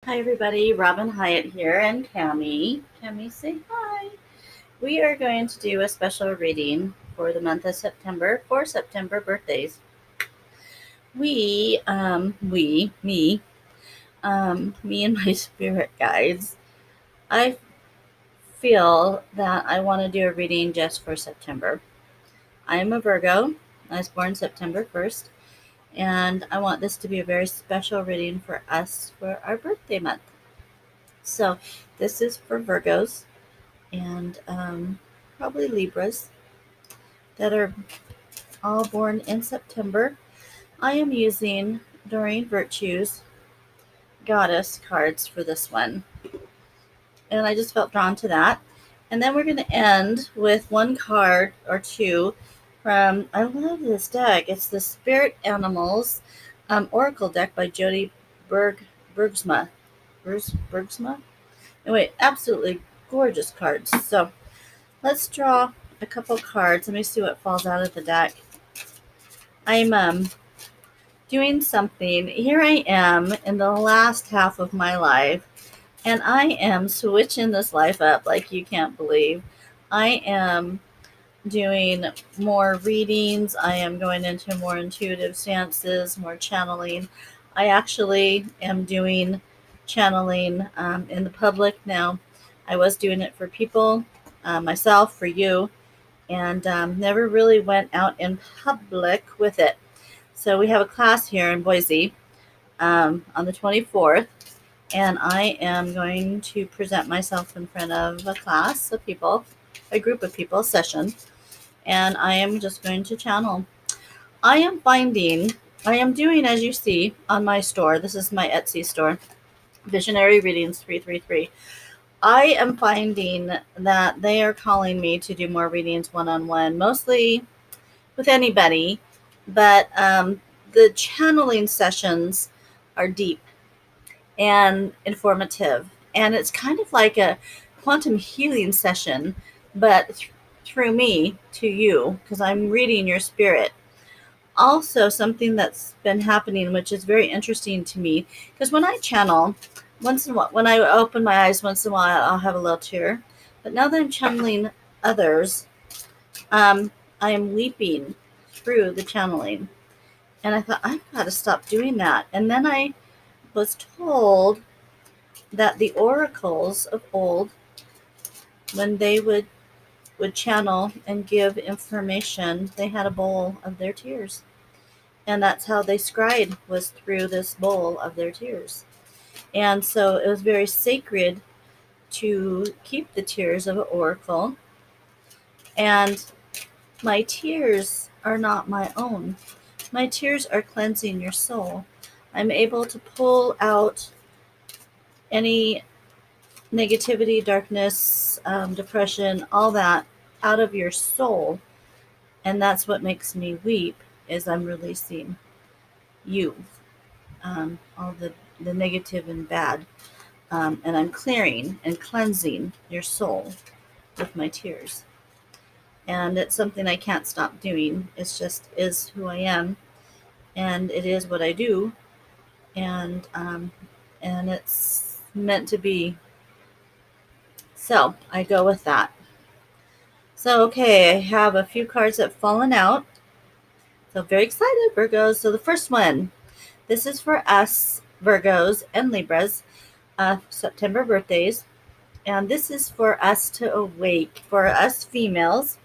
Hi everybody, Robin Hyatt here and Cami. Cami, say hi. We are going to do a special reading for the month of September for September birthdays. Me and my spirit guides. I feel that I want to do a reading just for September. I am a Virgo. I was born September 1st, and I want this to be a very special reading for us for our birthday month. So, this is for Virgos and probably Libras that are all born in September. I am using Doreen Virtue's Goddess cards for this one, and I just felt drawn to that. And then we're going to end with one card or two from, I love this deck. It's the Spirit Animals Oracle deck by Jody Bergsma. Bergsma? Anyway, absolutely gorgeous cards. So let's draw a couple cards. Let me see what falls out of the deck. I'm doing something. Here I am in the last half of my life, and I am switching this life up like you can't believe. I am doing more readings. I am going into more intuitive stances, more channeling. I actually am doing channeling in the public now. I was doing it for people, myself, for you, and never really went out in public with it. So we have a class here in Boise on the 24th, and I am going to present myself in front of a class of people, a group of people, session, and I am just going to channel. I am doing, as you see on my store, this is my Etsy store, Visionary Readings 333. I am finding that they are calling me to do more readings one-on-one, mostly with anybody, but the channeling sessions are deep and informative, and it's kind of like a quantum healing session, but through me to you, because I'm reading your spirit. Also, something that's been happening, which is very interesting to me, because when I channel, once in a while, when I open my eyes, once in a while, I'll have a little tear. But now that I'm channeling others, um, I am weeping through the channeling. And I thought, I've got to stop doing that. And then I was told that the oracles of old, when they would channel and give information, they had a bowl of their tears. And that's how they scried, was through this bowl of their tears. And so it was very sacred to keep the tears of an oracle. And my tears are not my own. My tears are cleansing your soul. I'm able to pull out any negativity, darkness, depression, all that out of your soul. And that's what makes me weep, is I'm releasing you, all the negative and bad. And I'm clearing and cleansing your soul with my tears. And it's something I can't stop doing. It's just is who I am, and it is what I do, and it's meant to be. So I go with that. So okay, I have a few cards that have fallen out. So very excited, Virgos. So the first one, this is for us Virgos and Libras, September birthdays, and this is for us to awake, for us females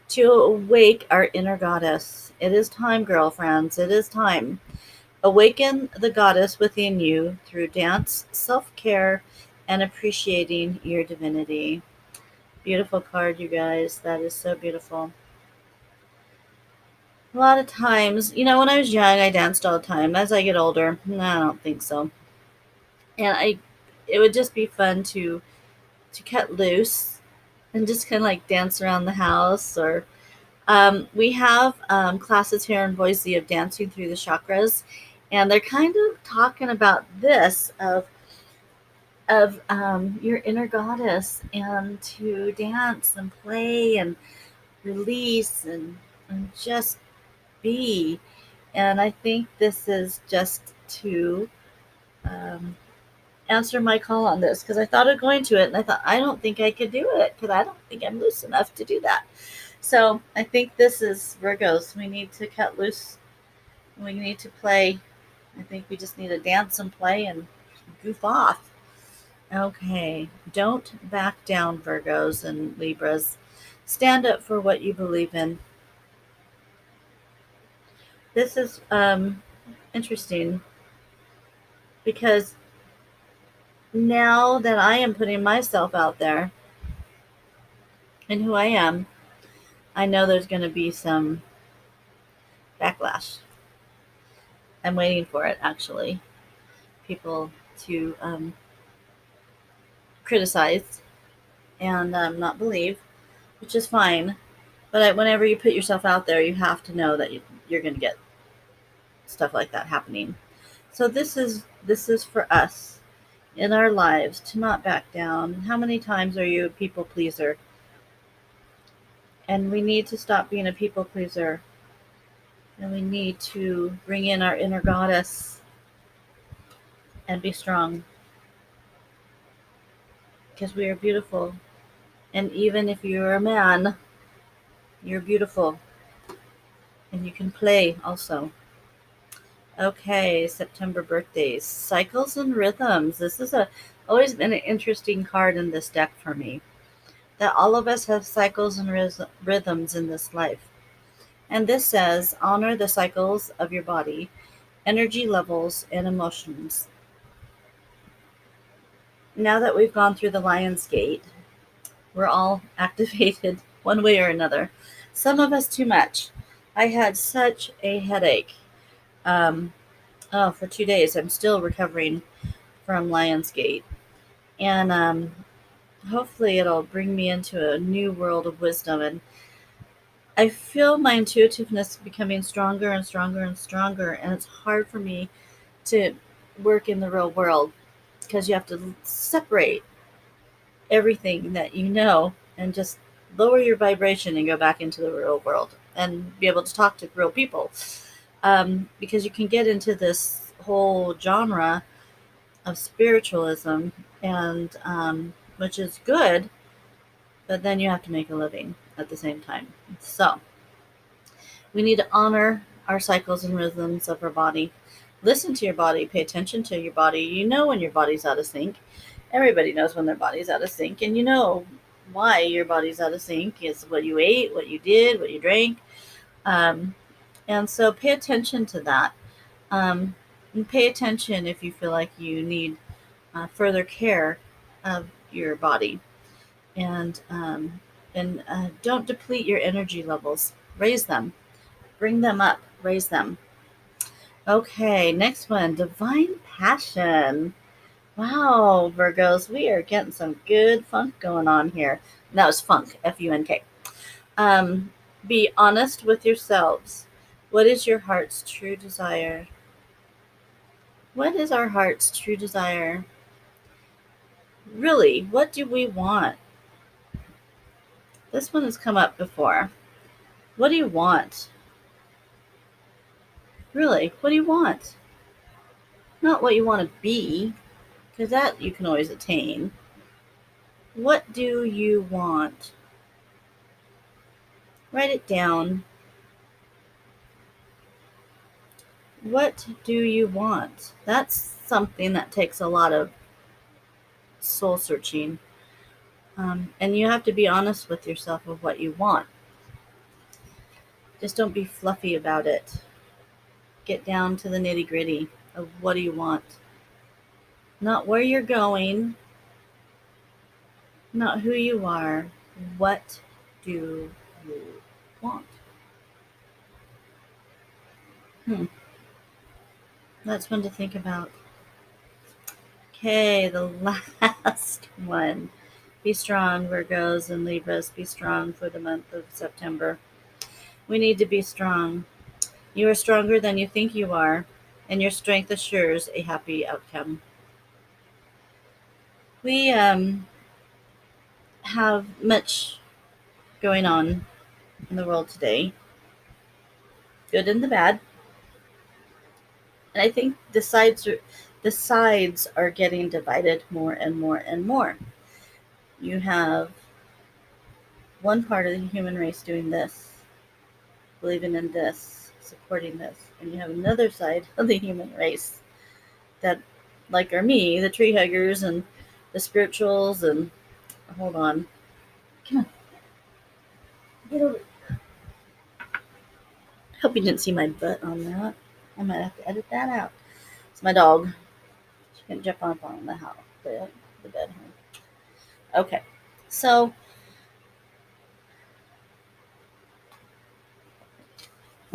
to awake our inner goddess. It is time, girlfriends. It is time. Awaken the goddess within you through dance, self-care, and appreciating your divinity. Beautiful card, you guys. That is so beautiful. A lot of times, when I was young, I danced all the time. As I get older, no, I don't think so. And it would just be fun to cut loose and just kind of like dance around the house. Or we have classes here in Boise of dancing through the chakras, and they're kind of talking about this of your inner goddess, and to dance and play and release and just be. And I think this is just to um, answer my call on this because I thought of going to it and I thought, I don't think I could do it because I don't think I'm loose enough to do that. So I think this is Virgos. We need to cut loose. We need to play. I think we just need to dance and play and goof off. Okay. Don't back down, Virgos and Libras. Stand up for what you believe in. This is interesting because now that I am putting myself out there and who I am, I know there's going to be some backlash. I'm waiting for it, actually. People to criticize and not believe, which is fine. But whenever you put yourself out there, you have to know that you're going to get stuff like that happening. So this is for us in our lives to not back down. How many times are you a people pleaser? And we need to stop being a people pleaser. And we need to bring in our inner goddess and be strong because we are beautiful. And even if you're a man, you're beautiful and you can play also. Okay, September birthdays, cycles and rhythms. This is a always been an interesting card in this deck for me. That all of us have cycles and rhythms in this life. And this says honor the cycles of your body, energy levels, and emotions. Now that we've gone through the Lion's Gate, we're all activated one way or another. Some of us too much. I had such a headache. For 2 days. I'm still recovering from Lionsgate. And hopefully it'll bring me into a new world of wisdom. And I feel my intuitiveness becoming stronger and stronger and stronger. And it's hard for me to work in the real world because you have to separate everything that you know and just lower your vibration and go back into the real world and be able to talk to real people. Because you can get into this whole genre of spiritualism, and which is good, but then you have to make a living at the same time. So we need to honor our cycles and rhythms of our body. Listen to your body, pay attention to your body. You know when your body's out of sync. Everybody knows when their body's out of sync, and you know why your body's out of sync is what you ate, what you did, what you drank. Um, and so pay attention to that. And pay attention if you feel like you need further care of your body, and don't deplete your energy levels. Raise them, bring them up, raise them. Okay, next one, divine passion. Wow, Virgos, we are getting some good funk going on here. And that was funk, Funk. Um, be honest with yourselves. What is your heart's true desire? What is our heart's true desire? Really, what do we want? This one has come up before. What do you want? Really, what do you want? Not what you want to be, because that you can always attain. What do you want? Write it down. What do you want? That's something that takes a lot of soul searching. And you have to be honest with yourself of what you want. Just don't be fluffy about it. Get down to the nitty gritty of what do you want. Not where you're going, not who you are. What do you want? That's one to think about. Okay, the last one. Be strong, Virgos and Libras. Be strong for the month of September. We need to be strong. You are stronger than you think you are, and your strength assures a happy outcome. We have much going on in the world today, good and the bad. And I think the sides are getting divided more and more and more. You have one part of the human race doing this, believing in this, supporting this, and you have another side of the human race that, like are me, the tree huggers and the spirituals, and hold on, come on, get over. Hope you didn't see my butt on that. I might have to edit that out. It's my dog. She can jump up on the house, the bed. Okay, so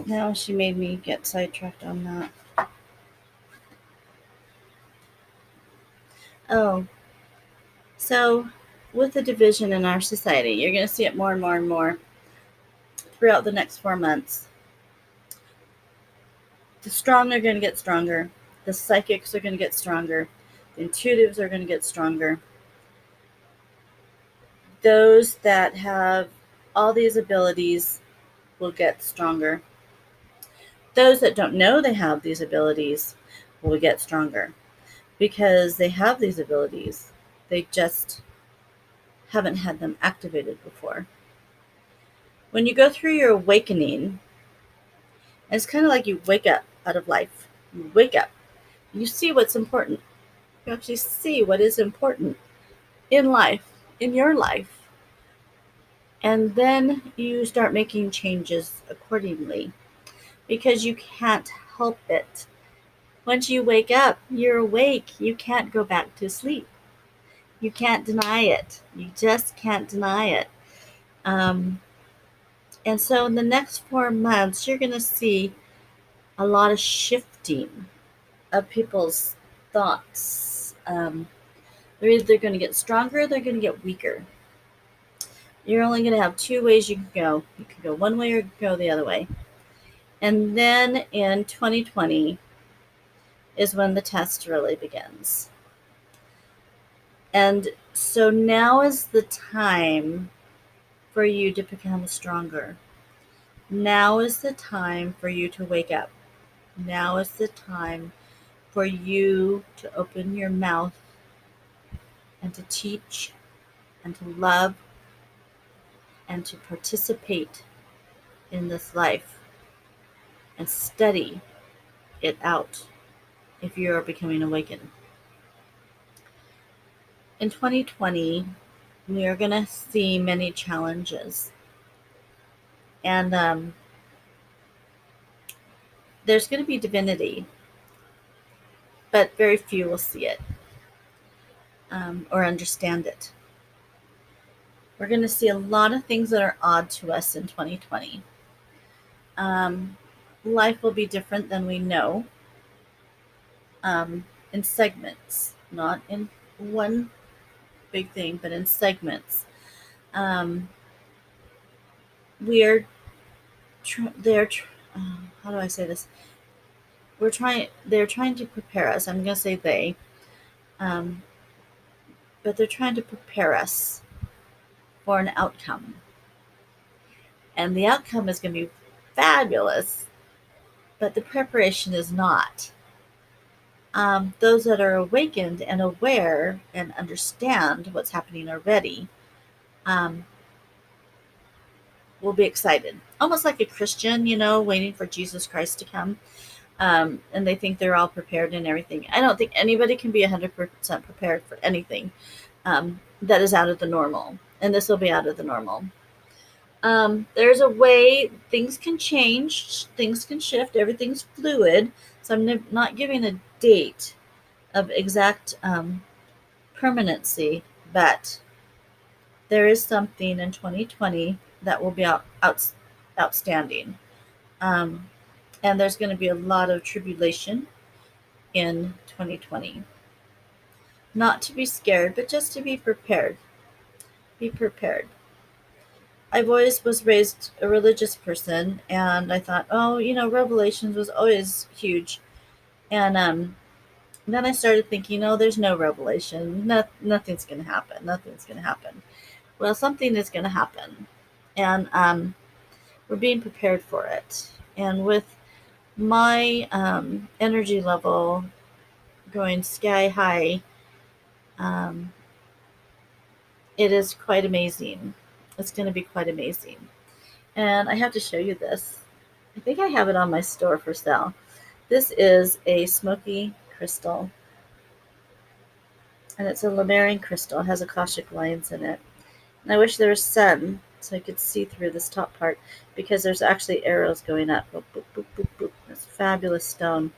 now she made me get sidetracked on that. Oh, so with the division in our society, you're going to see it more and more and more throughout the next 4 months. The strong are going to get stronger. The psychics are going to get stronger. The intuitives are going to get stronger. Those that have all these abilities will get stronger. Those that don't know they have these abilities will get stronger because they have these abilities. They just haven't had them activated before. When you go through your awakening, it's kind of like you wake up out of life. You wake up. You see what's important. You actually see what is important in life, in your life. And then you start making changes accordingly because you can't help it. Once you wake up, you're awake. You can't go back to sleep. You can't deny it. You just can't deny it. And so in the next 4 months, you're going to see a lot of shifting of people's thoughts. They're either going to get stronger or they're going to get weaker. You're only going to have two ways you can go. You can go one way or go the other way. And then in 2020 is when the test really begins. And so now is the time for you to become stronger. Now is the time for you to wake up. Now is the time for you to open your mouth and to teach and to love and to participate in this life and study it out if you are becoming awakened. In 2020, we are going to see many challenges. And there's going to be divinity, but very few will see it or understand it. We're going to see a lot of things that are odd to us in 2020. Life will be different than we know in segments, not in one big thing, but in segments. We are, how do I say this? They're trying to prepare us. I'm going to say they, but they're trying to prepare us for an outcome. And the outcome is going to be fabulous, but the preparation is not. Those that are awakened and aware and understand what's happening already will be excited. Almost like a Christian, waiting for Jesus Christ to come. And they think they're all prepared and everything. I don't think anybody can be 100% prepared for anything that is out of the normal. And this will be out of the normal. There's a way things can change, things can shift, everything's fluid. So I'm not giving a date of exact permanency, but there is something in 2020 that will be outstanding. And there's going to be a lot of tribulation in 2020. Not to be scared, but just to be prepared. Be prepared. I always was raised a religious person, and I thought, Revelations was always huge. And then I started thinking, there's no revelation. Nothing's going to happen. Nothing's going to happen. Well, something is going to happen. And we're being prepared for it. And with my energy level going sky high. Um, it is quite amazing. It's going to be quite amazing. And I have to show you this. I think I have it on my store for sale. This is a smoky crystal, and it's a Lemurian crystal. It has Akashic lines in it. And I wish there was sun so I could see through this top part because there's actually arrows going up. Boop, boop, boop, boop, boop. It's a fabulous stone.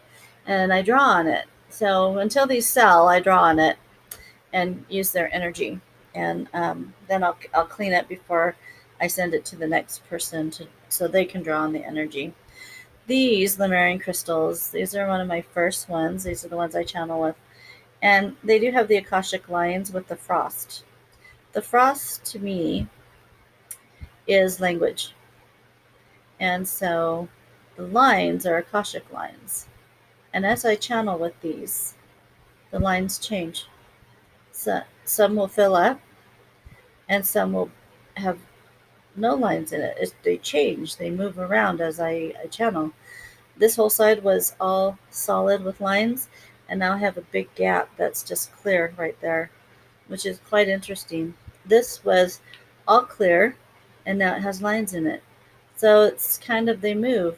And I draw on it. So until these sell, I draw on it and use their energy. And then I'll clean it before I send it to the next person so they can draw on the energy. These Lemurian crystals, these are one of my first ones. These are the ones I channel with. And they do have the Akashic lines with the frost. The frost to me is language. And so the lines are Akashic lines. And as I channel with these, the lines change. So some will fill up and some will have no lines in it. They change, they move around as I channel. This whole side was all solid with lines, and now I have a big gap that's just clear right there, which is quite interesting. This was all clear, and now it has lines in it. So it's kind of, they move,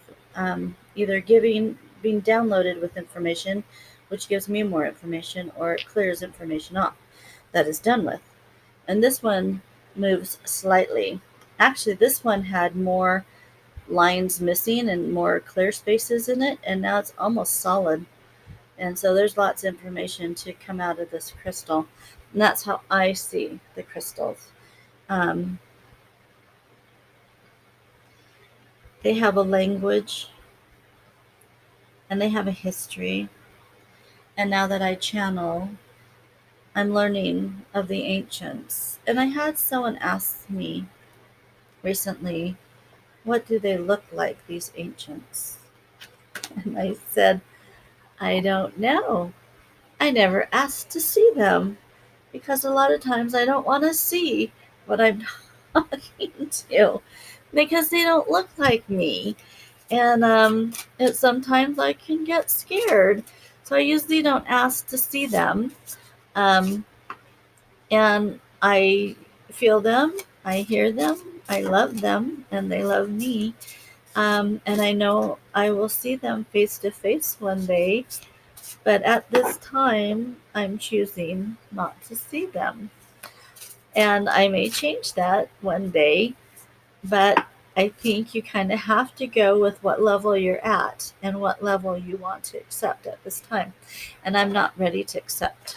either being downloaded with information, which gives me more information, or it clears information off that is done with. And this one moves slightly. Actually, this one had more lines missing and more clear spaces in it, and now it's almost solid. And so there's lots of information to come out of this crystal. And that's how I see the crystals. Um, they have a language and they have a history. And now that I channel, I'm learning of the ancients. And I had someone ask me recently, what do they look like, these ancients? And I said, I don't know. I never asked to see them because a lot of times I don't want to see what I'm talking to because they don't look like me. And sometimes I can get scared. So I usually don't ask to see them. Um, and I feel them, I hear them, I love them, and they love me. And I know I will see them face to face one day, but at this time, I'm choosing not to see them. And I may change that one day, but I think you kind of have to go with what level you're at and what level you want to accept at this time. And I'm not ready to accept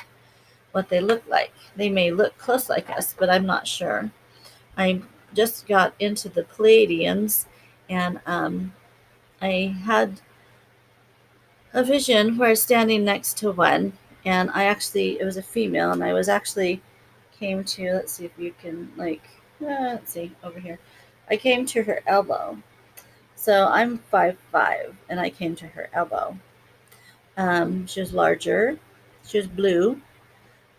what they look like. They may look close like us, but I'm not sure. I just got into the Pleiadians, and I had a vision where I was standing next to one, and it was a female, and I was actually came to, let's see if you can, let's see, over here. I came to her elbow. So I'm 5'5", and I came to her elbow. She was larger, she was blue,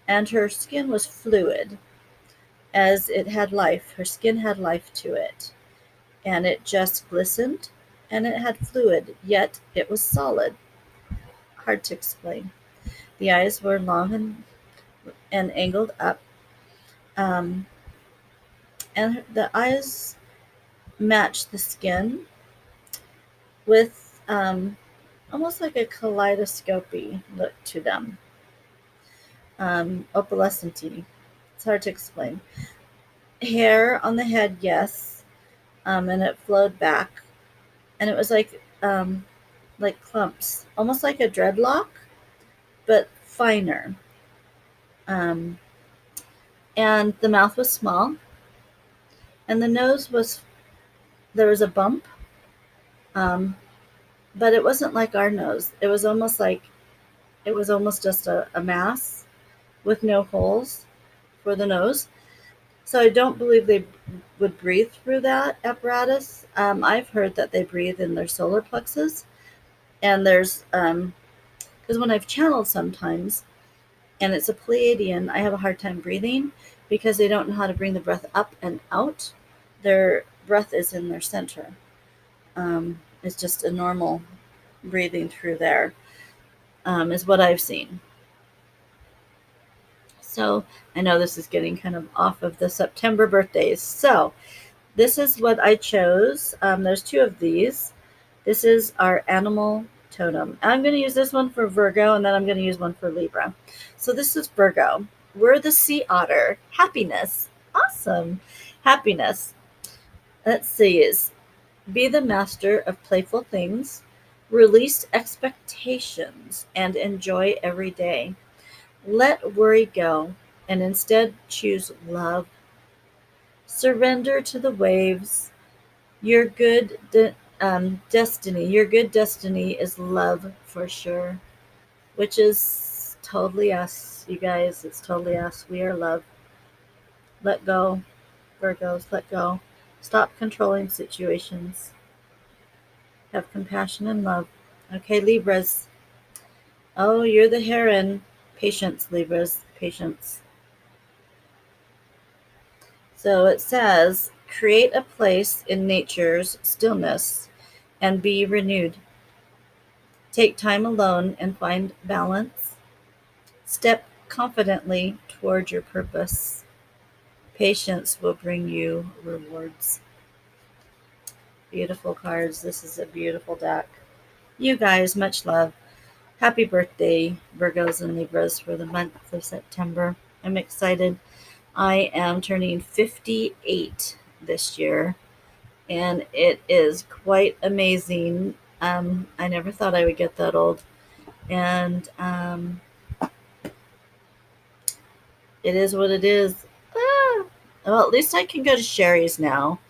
and her skin was fluid, as it had life. Her skin had life to it, and it just glistened, and it had fluid, yet it was solid. Hard to explain. The eyes were long and angled up, um, and the eyes matched the skin with almost like a kaleidoscopy look to them. Opalescent. It's hard to explain. Hair on the head, yes, and it flowed back, and it was like clumps, almost like a dreadlock, but finer. Um, and the mouth was small, and the nose was, there was a bump, um, but it wasn't like our nose. It was almost just a mass with no holes for the nose. So I don't believe they would breathe through that apparatus. I've heard that they breathe in their solar plexus, and there's because when I've channeled sometimes, and it's a Pleiadian, I have a hard time breathing because they don't know how to bring the breath up and out. Their breath is in their center. It's just a normal breathing through there, is what I've seen. So I know this is getting kind of off of the September birthdays. So this is what I chose. There's two of these. This is our animal totem. I'm going to use this one for Virgo, and then I'm going to use one for Libra. So this is Virgo. We're the sea otter. Happiness. Awesome. Happiness. Let's see. Is be the master of playful things. Release expectations and enjoy every day. Let worry go and instead choose love. Surrender to the waves. Your destiny. Your good destiny is love for sure, which is totally us, you guys. It's totally us. We are love. Let go, Virgos. Let go. Stop controlling situations. Have compassion and love. Okay, Libras. Oh, you're the heron. Patience, Libras. Patience. So it says, create a place in nature's stillness and be renewed. Take time alone and find balance. Step confidently toward your purpose. Patience will bring you rewards. Beautiful cards. This is a beautiful deck. You guys, much love. Happy birthday, Virgos and Libras, for the month of September. I'm excited. I am turning 58 this year, and it is quite amazing. I never thought I would get that old, and it is what it is. Ah, well, at least I can go to Sherry's now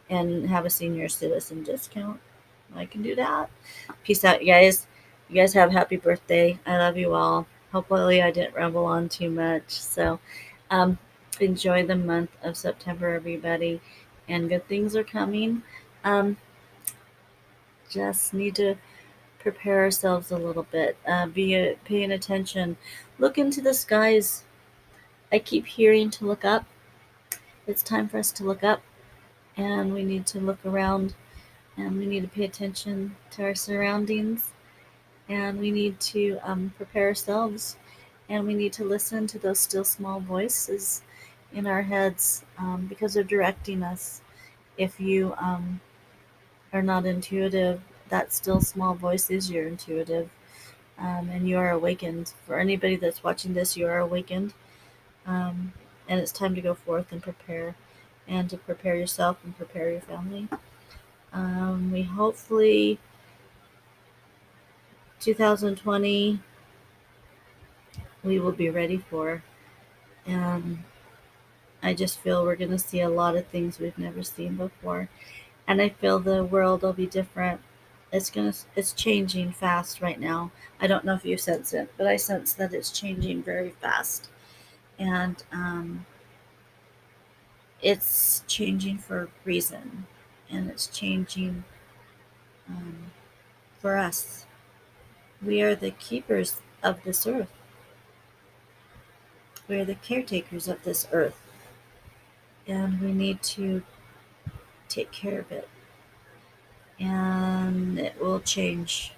and have a senior citizen discount. I can do that. Peace out, you guys. You guys have a happy birthday. I love you all. Hopefully, I didn't ramble on too much. So, um, enjoy the month of September, everybody, and good things are coming. Um, just need to prepare ourselves a little bit. Paying attention. Look into the skies. I keep hearing to look up. It's time for us to look up, and we need to look around, and we need to pay attention to our surroundings, and we need to prepare ourselves, and we need to listen to those still small voices in our heads, because they're directing us. If you are not intuitive, that still small voice is your intuitive, and you are awakened. For anybody that's watching this, you are awakened, um, and it's time to go forth and prepare, and to prepare yourself and prepare your family. We hopefully 2020 we will be ready for. And I just feel we're going to see a lot of things we've never seen before. And I feel the world will be different. It's changing fast right now. I don't know if you sense it, but I sense that it's changing very fast. And it's changing for a reason. And it's changing um, for us. We are the keepers of this earth. We are the caretakers of this earth. And we need to take care of it. And it will change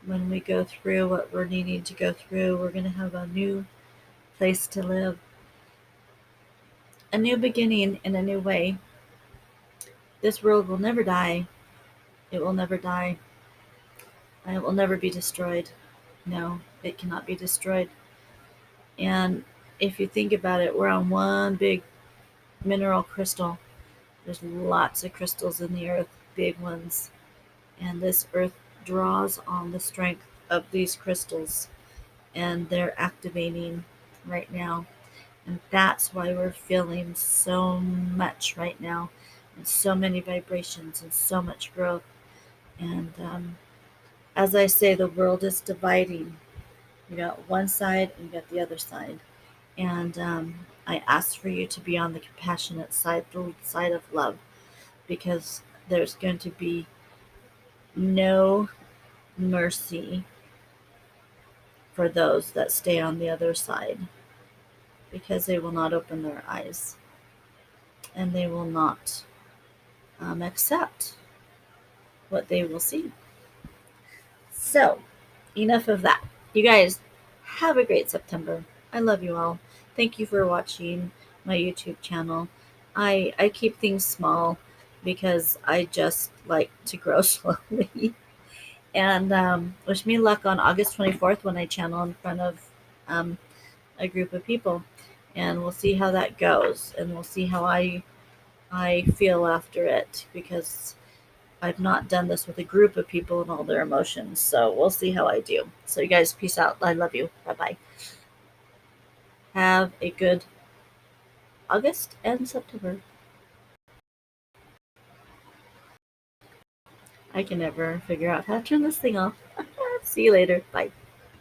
when we go through what we're needing to go through. We're going to have a new place to live, a new beginning in a new way. This world will never die. It will never die. And it will never be destroyed. No, it cannot be destroyed. And if you think about it, we're on one big mineral crystal. There's lots of crystals in the earth, big ones. And this earth draws on the strength of these crystals, and they're activating right now. And that's why we're feeling so much right now, and so many vibrations, and so much growth. And as I say, the world is dividing. You got one side and you got the other side. And I ask for you to be on the compassionate side, the side of love, because there's going to be no mercy for those that stay on the other side, because they will not open their eyes, and they will not accept what they will see. So, enough of that. You guys, have a great September. I love you all. Thank you for watching my YouTube channel. I keep things small because I just like to grow slowly. And wish me luck on August 24th when I channel in front of um, a group of people. And we'll see how that goes. And we'll see how I feel after it because I've not done this with a group of people and all their emotions. So we'll see how I do. So, you guys, peace out. I love you. Bye bye. Have a good August and September. I can never figure out how to turn this thing off. See you later. Bye.